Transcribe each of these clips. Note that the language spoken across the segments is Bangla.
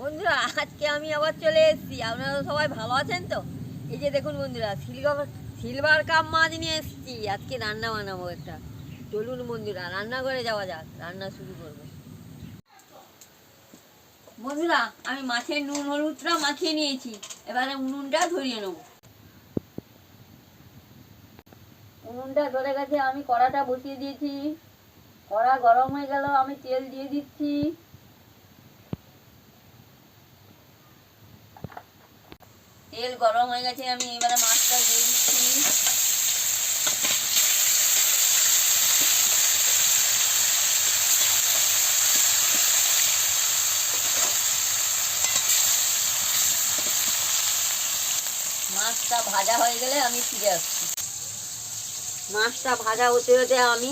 বন্ধুরা, আজকে আমি আবার চলে এসেছি। আপনারা সবাই ভালো আছেন তো? এই যে দেখুন বন্ধুরা, সিলভার কাপ মাছ নিয়ে এসেছি। আজকে রান্না বানাবো একটা। চলুন বন্ধুরা, রান্নাঘরে যাওয়া যাক, রান্না শুরু করব। বন্ধুরা, আমি মাছের নুন হলুদটা মাখিয়ে নিয়েছি। এবারে উনুনটা ধরিয়ে নেব। উনুনটা ধরে গেছে, আমি কড়াটা বসিয়ে দিয়েছি। কড়া গরম হয়ে গেল, আমি তেল দিয়ে দিচ্ছি। তেল গরম হয়ে গেছে, আমি এবারে মাছটা দিয়ে দিচ্ছি। মাছটা ভাজা হয়ে গেলে আমি ফিরে আসছি। মাছটা ভাজা হতে হতে আমি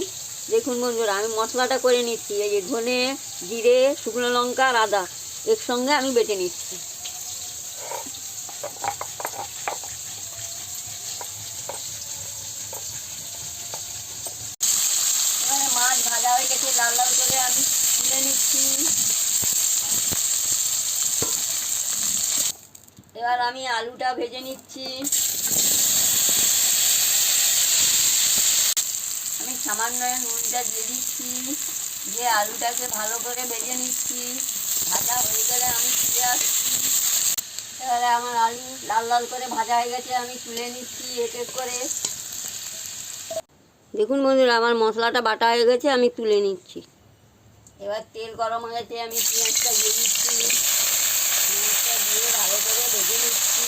দেখুন বন্ধুরা, আমি মশলাটা করে নিচ্ছি। এই যে ধনে, জিরে, শুকনো লঙ্কা আর আদা একসঙ্গে আমি বেটে নিচ্ছি। এবারে মাছ ভাজা হয়ে গেছে, লাল লাল করে আমি তুলে নিচ্ছি। এবার আমি আলুটা ভেজে নিচ্ছি। আমি সামান্য নুনটা দিয়ে দিচ্ছি, দিয়ে আলুটাকে ভালো করে ভেজে নিচ্ছি। ভাজা হয়ে গেলে আমি ফিরে আসছি। এবারে আমার আলু লাল লাল করে ভাজা হয়ে গেছে, আমি তুলে নিচ্ছি এক এক করে। দেখুন বন্ধুরা, আমার মশলাটা বাটা হয়ে গেছে, আমি তুলে নিচ্ছি। এবার তেল গরম হয়ে গেছে, আমি পেঁয়াজটা দিয়ে দিচ্ছি। পেঁয়াজটা দিয়ে ভালো করে ভেজে নিচ্ছি।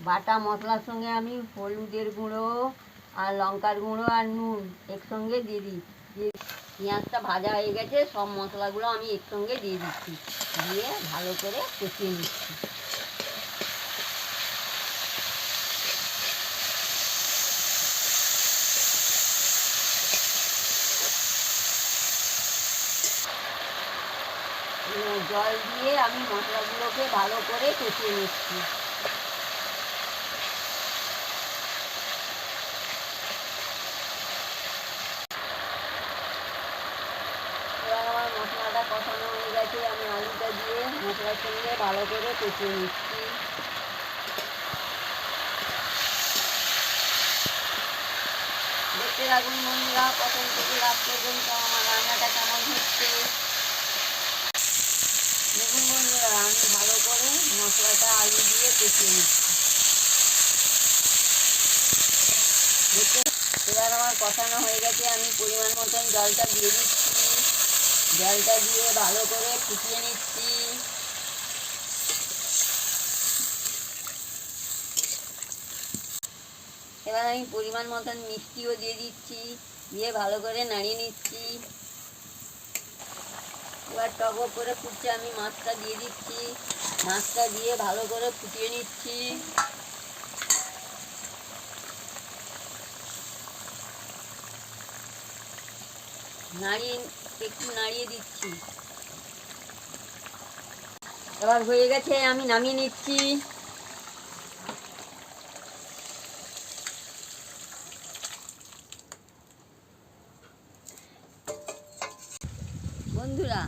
বাটা মশলার সঙ্গে আমি হলুদের গুঁড়ো আর লঙ্কার গুঁড়ো আর নুন একসঙ্গে দিয়ে দিই। পেঁয়াজটা ভাজা হয়ে গেছে, সব মশলাগুলো আমি একসঙ্গে দিয়ে দিচ্ছি, দিয়ে ভালো করে কষিয়ে নিচ্ছি। জল দিয়ে আমি মশলাগুলোকে ভালো করে কষিয়ে নিচ্ছি। এবার আমার মশলাটা কষানো হয়ে গেছে, আমি আলুটা দিয়ে মশলার সঙ্গে ভালো করে কষিয়ে নিচ্ছি। দেখতে থাকুন বন্ধুরা, প্রথম থেকে লাস্ট পর্যন্ত আমার রান্নাটা কেমন হচ্ছে। দেখুন বন্ধুরা, আমি ভালো করে মশলাটা আলু দিয়ে কষিয়ে নিচ্ছি। এবার আমার কষানো হয়ে গেছে, আমি পরিমাণ মতন জলটা দিয়ে দিচ্ছি। জলটা দিয়ে ভালো করে ফুটিয়ে নিচ্ছি। এবার আমি পরিমাণ মতন মিষ্টিও দিয়ে দিচ্ছি, দিয়ে ভালো করে নাড়িয়ে নিচ্ছি। এবার টক করে ফুটছে, আমি মাছটা দিয়ে দিচ্ছি। মাছটা দিয়ে ভালো করে ফুটিয়ে নিচ্ছি। একটু নাড়িয়ে দিচ্ছি। এবার হয়ে গেছে, আমি নামিয়ে নিচ্ছি। বন্ধুরা,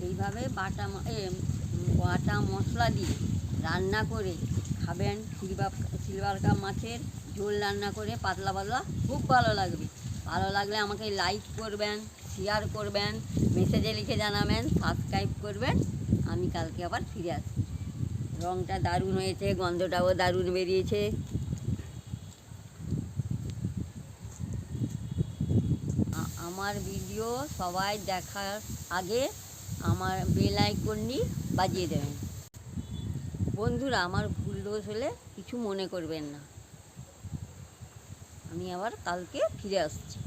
এইভাবে বাটা মশলা দিয়ে রান্না করে খাবেন। সিলভার কাপ মাছের ঝোল রান্না করে পাতলা পাতলা, খুব ভালো লাগবে। ভালো লাগলে আমাকে লাইক করবেন, শেয়ার করবেন, মেসেজে লিখে জানাবেন, সাবস্ক্রাইব করবেন। আমি কালকে আবার ফিরে আসি। রঙটা দারুণ হয়েছে, গন্ধটাও দারুণ বেরিয়েছে। আমার ভিডিও সবাই দেখার আগে আমার বেল আইকনটি বাজিয়ে দেবেন। বন্ধুরা, আমার ভুল দোষ হলে কিছু মনে করবেন না। আমি আবার কালকে ফিরে আসছি।